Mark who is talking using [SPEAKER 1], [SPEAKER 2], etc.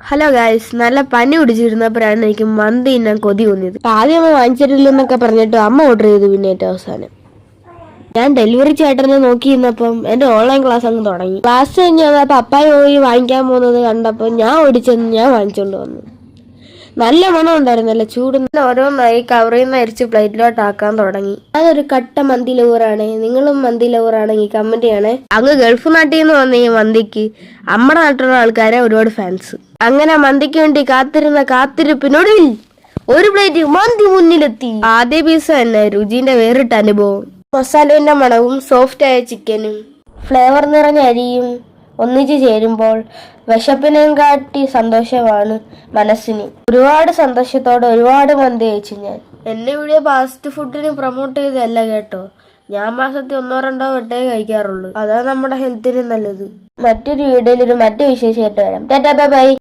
[SPEAKER 1] Hello guys, നല്ല പനി പിടിച്ചിരുന്നപ്പോഴാണ് എനിക്ക് മന്തി തിന്നാൻ കൊതി തോന്നിയത്. ആദ്യം അമ്മ വാങ്ങിച്ചിട്ടില്ലെന്നൊക്കെ പറഞ്ഞിട്ട് അമ്മ ഓർഡർ ചെയ്തു. പിന്നെ ഏറ്റവും അവസാനം ഞാൻ ഡെലിവറി ചേട്ടനെ നോക്കിയിരുന്നപ്പം എന്റെ ഓൺലൈൻ ക്ലാസ് അങ്ങ് തുടങ്ങി. ക്ലാസ് കഴിഞ്ഞ് വന്നപ്പോൾ അപ്പായി പോയി വാങ്ങിക്കാൻ പോകുന്നത് കണ്ടപ്പോൾ ഞാൻ ഓടിച്ചെന്ന് ഞാൻ വാങ്ങിച്ചോണ്ട് വന്നു. നല്ല മണം ഉണ്ടായിരുന്നല്ലോ, ചൂട്. ഓരോന്നായി കവറിൽ നിന്ന് അരിച്ച് പ്ലേറ്റിലോട്ട് ആക്കാൻ തുടങ്ങി. അതൊരു കട്ട മന്തി ലവറാണ്. നിങ്ങളും മന്തി ലവറാണെങ്കിൽ കമന്റ് ചെയ്യണേ. അങ്ങ് ഗൾഫ് നാട്ടിൽ നിന്ന് വന്ന ഈ മന്തിക്ക് നമ്മുടെ നാട്ടിലുള്ള ആൾക്കാരെ ഒരുപാട് ഫാൻസ്. അങ്ങനെ മന്തിക്ക് വേണ്ടി കാത്തിരുന്ന കാത്തിരിപ്പിനൊടുവിൽ ഒരു പ്ലേറ്റ് മന്തി മുന്നിലെത്തി. ആദ്യ പീസ് തന്നെ രുചിന്റെ വേറിട്ട അനുഭവം. മസാലേന്റെ മണവും സോഫ്റ്റ് ആയ ചിക്കനും ഫ്ലേവർ നിറഞ്ഞ അരിയും ഒന്നിച്ചു ചേരുമ്പോൾ വിശപ്പിനെയും കാട്ടി സന്തോഷമാണ് മനസ്സിന്. ഒരുപാട് സന്തോഷത്തോടെ ഒരുപാട് മന്തി കഴിച്ചു ഞാൻ. എന്നെ വീഡിയോ ഫാസ്റ്റ് ഫുഡിന് പ്രൊമോട്ട് ചെയ്തല്ല കേട്ടോ. ഞാൻ മാസത്തിൽ 1-2 വട്ടേ കഴിക്കാറുള്ളൂ. അതാ നമ്മുടെ ഹെൽത്തിന് നല്ലത്. മറ്റൊരു വീഡിയോയിൽ മറ്റു വിശേഷമായിട്ട് വരാം. Tata bye bye.